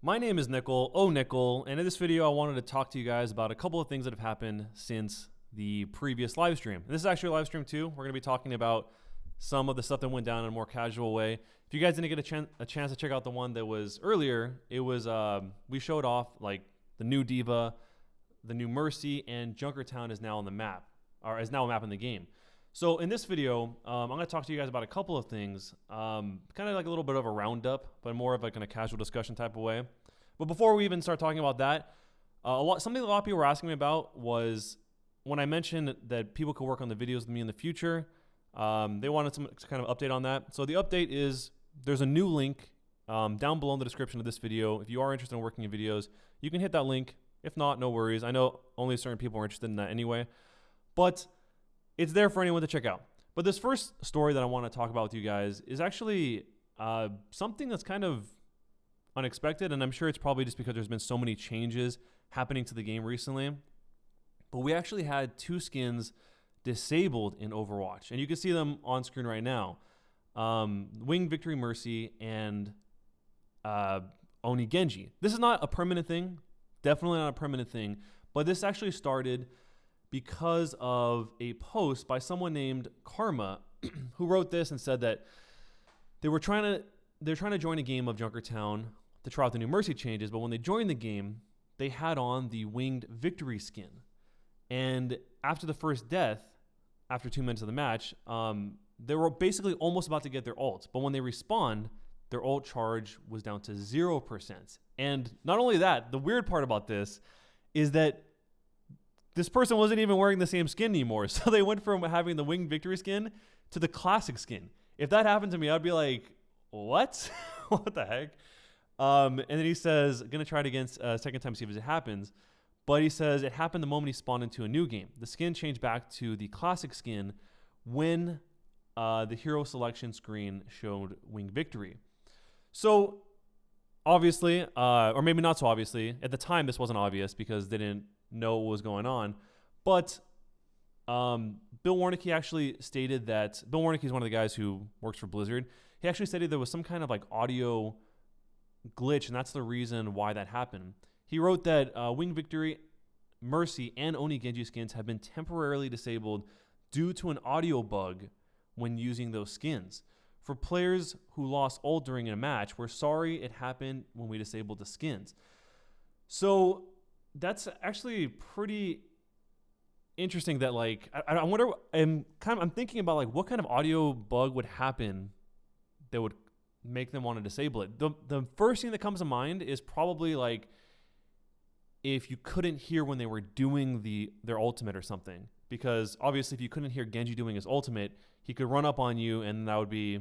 My name is Nickel, Nickel, and in this video I wanted to talk to you guys about a couple of things that have happened since the previous live stream. And this is actually a live stream too. We're going to be talking about some of the stuff that went down in a more casual way. If you guys didn't get a chance to check out the one that was earlier, it was we showed off like the new Diva, the new Mercy, and Junkertown is now on the map, or is now a map in the game. So in this video, I'm going to talk to you guys about a couple of things, kind of like a little bit of a roundup, but more of like in a casual discussion type of way. But before we even start talking about that, something a lot of people were asking me about was when I mentioned that people could work on the videos with me in the future. They wanted some kind of update on that. So the update is there's a new link down below in the description of this video. If you are interested in working in videos, you can hit that link. If not, no worries. I know only certain people are interested in that anyway. But it's there for anyone to check out. But this first story that I want to talk about with you guys is actually something that's kind of unexpected, and I'm sure it's probably just because there's been so many changes happening to the game recently. But we actually had two skins disabled in Overwatch, and you can see them on screen right now. Winged Victory Mercy and Oni Genji. This is not a permanent thing, definitely not a permanent thing, but this actually started because of a post by someone named Karma who wrote this and said that they're trying to join a game of Junkertown to try out the new Mercy changes, but when they joined the game, they had on the Winged Victory skin. And after the first death, after 2 minutes of the match, they were basically almost about to get their ult, but when they respawned, their ult charge was down to 0%. And not only that, the weird part about this is that this person wasn't even wearing the same skin anymore. So they went from having the Winged Victory skin to the classic skin. If that happened to me, I'd be like, what? What the heck? And then he says, gonna try it again second time, see if it happens. But he says it happened the moment he spawned into a new game. The skin changed back to the classic skin when the hero selection screen showed Winged Victory. So obviously, or maybe not so obviously, at the time this wasn't obvious because they didn't know what was going on. But Bill Warnicki actually stated that, Bill Warnicki is one of the guys who works for Blizzard. He actually stated there was some kind of like audio glitch, and that's the reason why that happened. He wrote that Winged Victory, Mercy, and Oni Genji skins have been temporarily disabled due to an audio bug when using those skins. For players who lost ult during a match, we're sorry it happened when we disabled the skins. So that's actually pretty interesting that like, I wonder, I'm thinking about like what kind of audio bug would happen that would make them want to disable it. The first thing that comes to mind is probably like if you couldn't hear when they were doing their ultimate or something, because obviously if you couldn't hear Genji doing his ultimate, he could run up on you and that would be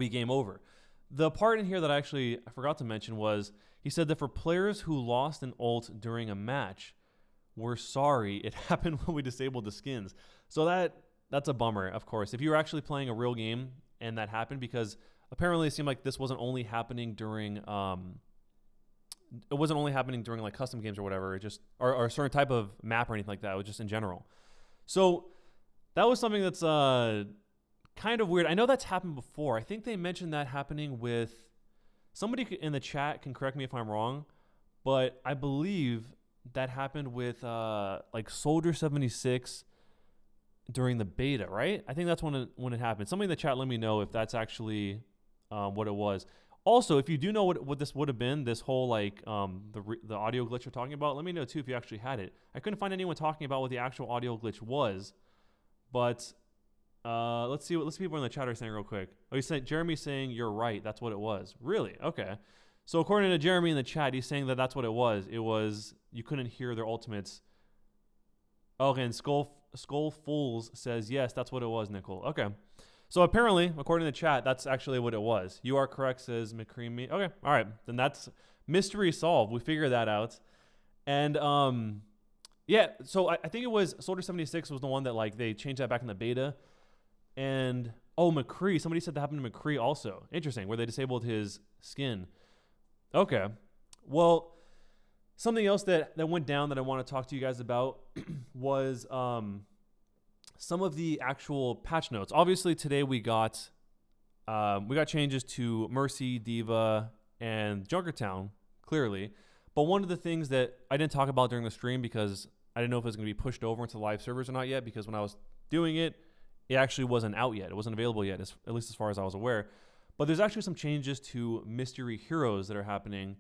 game over. The part in here that I forgot to mention was he said that for players who lost an ult during a match, we're sorry it happened when we disabled the skins. So that's a bummer, of course. If you were actually playing a real game and that happened, because apparently it seemed like this wasn't only happening during like custom games or whatever, or a certain type of map or anything like that. It was just in general. So that was something that's kind of weird. I know that's happened before. I think they mentioned that happening with somebody in the chat can correct me if I'm wrong, but I believe that happened with like Soldier 76 during the beta, right? I think that's when it happened. Somebody in the chat let me know if that's actually what it was. Also, if you do know what this would have been, this whole like the audio glitch you're talking about, let me know too if you actually had it. I couldn't find anyone talking about what the actual audio glitch was, but let's see people in the chat are saying real quick. Oh, Jeremy's saying you're right. That's what it was. Really? Okay. So according to Jeremy in the chat, he's saying that that's what it was. It was you couldn't hear their ultimates. Okay, and Skull Fools says yes, that's what it was, Nicole. Okay. So apparently, according to the chat, that's actually what it was. You are correct, says McCreamy. Okay, all right. Then that's mystery solved. We figured that out. And yeah, so I think it was Soldier 76 was the one that like they changed that back in the beta. And McCree, somebody said that happened to McCree also. Interesting, where they disabled his skin. Okay. Well, something else that went down that I want to talk to you guys about was some of the actual patch notes. Obviously, today we got changes to Mercy, Diva, and Junkertown, clearly. But one of the things that I didn't talk about during the stream because I didn't know if it was going to be pushed over into live servers or not yet, because when I was doing it, it actually wasn't out yet. It wasn't available yet, at least as far as I was aware. But there's actually some changes to mystery heroes that are happening.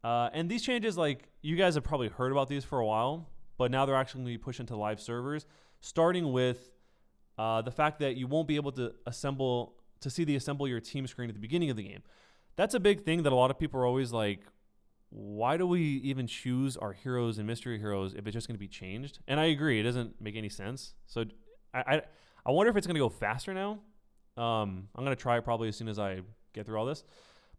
And these changes, like, you guys have probably heard about these for a while, but now they're actually going to be pushed into live servers, starting with the fact that you won't be able to assemble your team screen at the beginning of the game. That's a big thing that a lot of people are always like, why do we even choose our heroes and mystery heroes if it's just going to be changed? And I agree, it doesn't make any sense. So I wonder if it's going to go faster now. I'm going to try it probably as soon as I get through all this.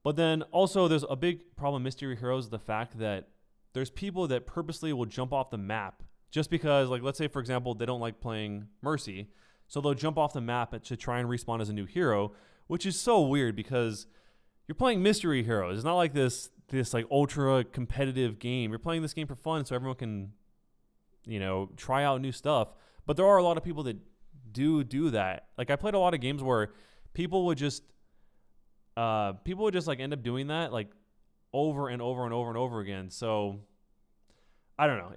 But then also there's a big problem with mystery heroes, the fact that there's people that purposely will jump off the map just because, like, let's say, for example, they don't like playing Mercy. So they'll jump off the map to try and respawn as a new hero, which is so weird because you're playing mystery heroes. It's not like this like ultra competitive game. You're playing this game for fun so everyone can, try out new stuff. But there are a lot of people that do that. Like, I played a lot of games where people would just like end up doing that like over and over and over and over again. So I don't know.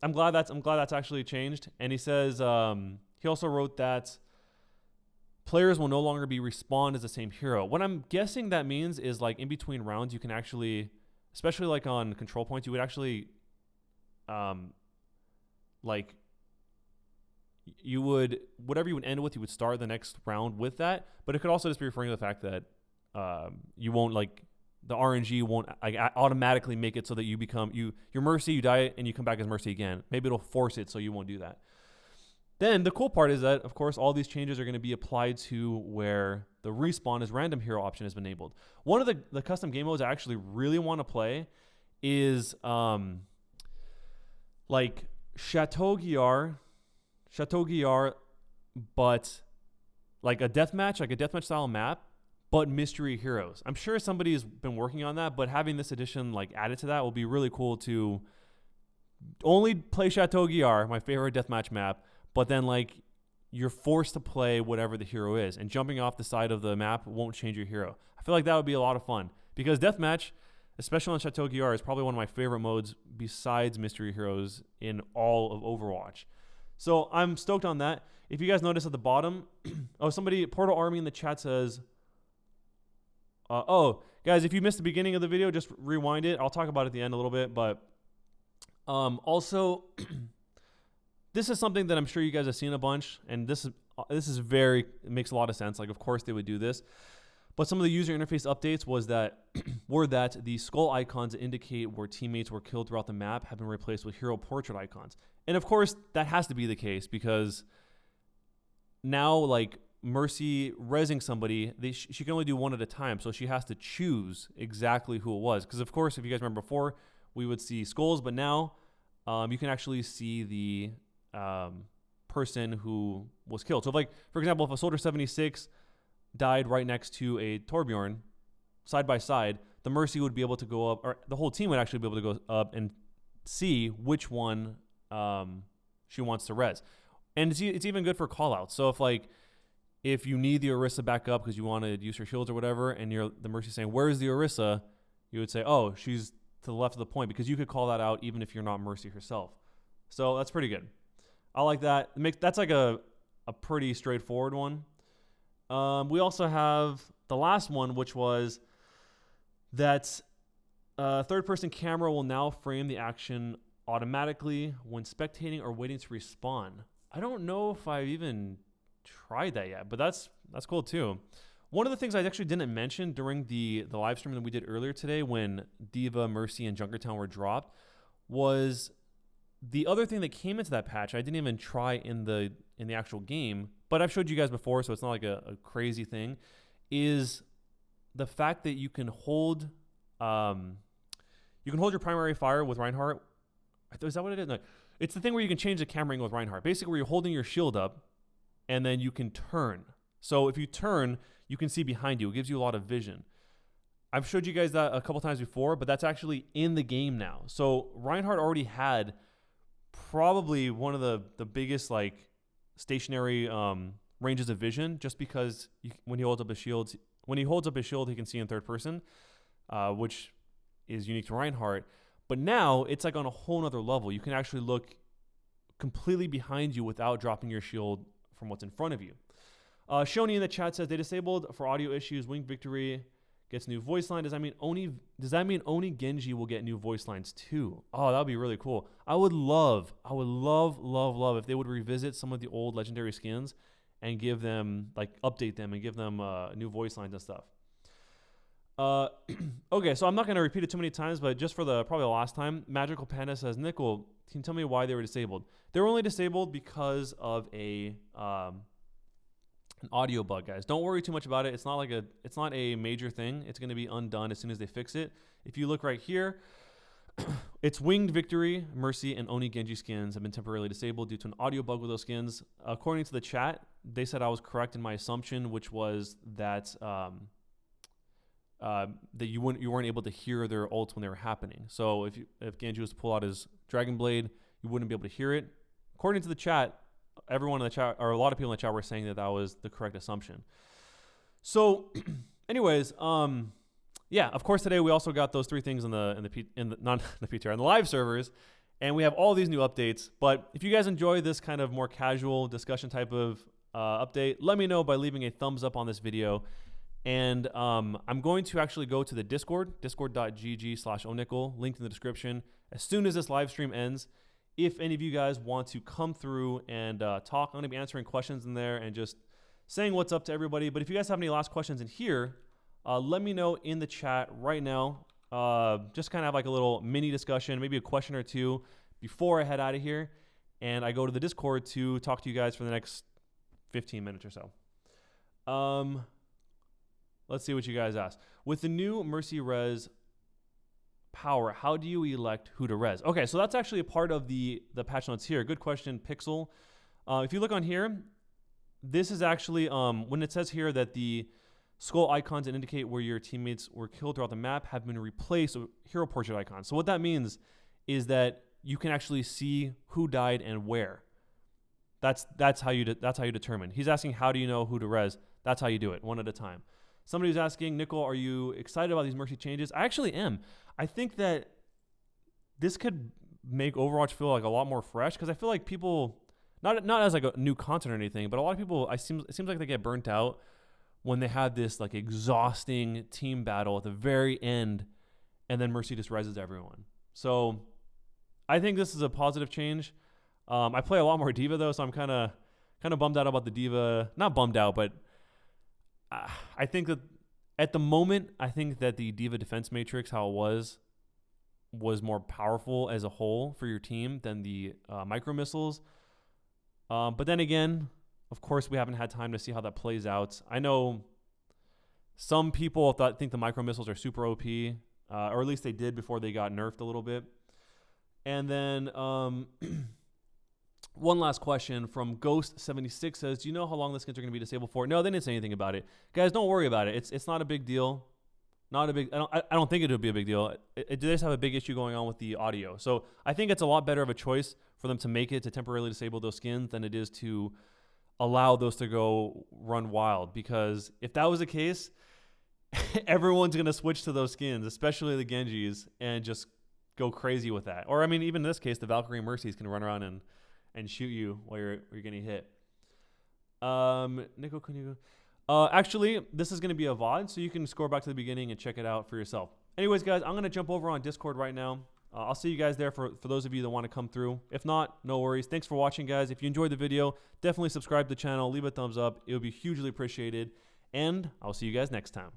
I'm glad that's actually changed. And he says he also wrote that players will no longer be respawned as the same hero. What I'm guessing that means is, like, in between rounds, you can actually, especially like on control points, you would actually, like, whatever you would end with, you would start the next round with that. But it could also just be referring to the fact that you won't, like, the RNG won't like automatically make it so that you become your Mercy, you die and you come back as Mercy again. Maybe it'll force it so you won't do that. Then the cool part is that, of course, all these changes are going to be applied to where the respawn as random hero option has been enabled. One of the custom game modes I actually really want to play is like Chateau Guillard, but like a deathmatch style map, but mystery heroes. I'm sure somebody's been working on that, but having this edition like added to that will be really cool to only play Chateau Guillard, my favorite deathmatch map. But then, like, you're forced to play whatever the hero is, and jumping off the side of the map won't change your hero. I feel like that would be a lot of fun because deathmatch, especially on Chateau Guillard, is probably one of my favorite modes besides mystery heroes in all of Overwatch. So I'm stoked on that. If you guys notice at the bottom, Portal Army in the chat says, guys, if you missed the beginning of the video, just rewind it. I'll talk about it at the end a little bit, but also. This is something that I'm sure you guys have seen a bunch, and this makes a lot of sense. Like, of course they would do this, but some of the user interface updates were that the skull icons that indicate where teammates were killed throughout the map have been replaced with hero portrait icons. And of course that has to be the case because now, like, Mercy rezzing somebody, she can only do one at a time, so she has to choose exactly who it was. Because of course, if you guys remember before, we would see skulls, but now you can actually see the person who was killed. So, like, for example, if a Soldier 76 died right next to a Torbjorn, side by side, the Mercy would be able to go up, or the whole team would actually be able to go up and see which one she wants to res. And it's even good for callouts. So if you need the Orisa back up because you want to use her shields or whatever, and the Mercy saying, "Where's the Orisa?" you would say, "Oh, she's to the left of the point," because you could call that out even if you're not Mercy herself. So that's pretty good. I like that. That's like a pretty straightforward one. We also have the last one, which was that third-person camera will now frame the action automatically when spectating or waiting to respawn. I don't know if I've even tried that yet, but that's cool too. One of the things I actually didn't mention during the live stream that we did earlier today when Diva, Mercy, and Junkertown were dropped was the other thing that came into that patch. I didn't even try in the actual game, but I've showed you guys before, so it's not like a crazy thing, is the fact that you can hold your primary fire with Reinhardt. Is that what it is? No. It's the thing where you can change the camera angle with Reinhardt. Basically, where you're holding your shield up, and then you can turn. So if you turn, you can see behind you. It gives you a lot of vision. I've showed you guys that a couple times before, but that's actually in the game now. So Reinhardt already had probably one of the biggest like stationary ranges of vision, just because when he holds up his shield, he can see in third person. which is unique to Reinhardt. But now it's like on a whole nother level. You can actually look completely behind you without dropping your shield from what's in front of you. Shoni in the chat says they disabled for audio issues. Winged Victory gets new voice line. Does that mean Oni Genji will get new voice lines too? Oh, that would be really cool. I would love if they would revisit some of the old legendary skins and give them, like, update them and give them new voice lines and stuff. Okay, so I'm not going to repeat it too many times, but just for probably the last time, Magical Panda says, Nickel, can you tell me why they were disabled? They were only disabled because of an audio bug, guys. Don't worry too much about it. It's not a major thing. It's going to be undone as soon as they fix it. If you look right here, it's Winged Victory, Mercy, and Oni Genji skins have been temporarily disabled due to an audio bug with those skins. According to the chat, they said I was correct in my assumption, which was that that you weren't able to hear their ults when they were happening. So if Genji was to pull out his Dragon Blade, you wouldn't be able to hear it. According to the chat, everyone in the chat, or a lot of people in the chat, were saying that was the correct assumption. So, anyways, yeah, of course today we also got those 3 things in the live servers, and we have all these new updates. But if you guys enjoy this kind of more casual discussion type of update, let me know by leaving a thumbs up on this video. And I'm going to actually go to the Discord, discord.gg/onickel, linked in the description. As soon as this live stream ends, if any of you guys want to come through and talk, I'm going to be answering questions in there and just saying what's up to everybody. But if you guys have any last questions in here, let me know in the chat right now. Just kind of have like a little mini discussion, maybe a question or two before I head out of here. And I go to the Discord to talk to you guys for the next 15 minutes or so. Let's see what you guys ask. With the new Mercy Res power, how do you elect who to res? Okay, so that's actually a part of the patch notes here. Good question, Pixel. If you look on here, this is actually, when it says here that the skull icons that indicate where your teammates were killed throughout the map have been replaced with hero portrait icons. So what that means is that you can actually see who died and where. That's how you determine. He's asking, how do you know who to res? That's how you do it, one at a time. Somebody's asking, Nickel, are you excited about these Mercy changes? I actually am. I think that this could make Overwatch feel like a lot more fresh, because I feel like people, not as like a new content or anything, but a lot of people, it seems like they get burnt out when they have this like exhausting team battle at the very end, and then Mercy just reses everyone. So I think this is a positive change. I play a lot more D.Va though, so I'm kind of bummed out about the D.Va. Not bummed out, but I think that at the moment, I think that the D.Va defense matrix, how it was more powerful as a whole for your team than the micro missiles. But then again, of course, we haven't had time to see how that plays out. I know some people think the micro missiles are super OP, or at least they did before they got nerfed a little bit. And then one last question from Ghost76 says, do you know how long the skins are going to be disabled for? No, they didn't say anything about it. Guys, don't worry about it. It's not a big deal. I don't think it would be a big deal. It does have a big issue going on with the audio. So I think it's a lot better of a choice for them to make it to temporarily disable those skins than it is to allow those to go run wild. Because if that was the case, everyone's going to switch to those skins, especially the Genjis, and just go crazy with that. Or, I mean, even in this case, the Valkyrie and Mercies can run around and shoot you while you're getting hit. Nico, can you go? Actually, this is going to be a VOD, so you can scroll back to the beginning and check it out for yourself. Anyways, guys, I'm going to jump over on Discord right now. I'll see you guys there for those of you that want to come through. If not, no worries. Thanks for watching, guys. If you enjoyed the video, definitely subscribe to the channel. Leave a thumbs up. It would be hugely appreciated. And I'll see you guys next time.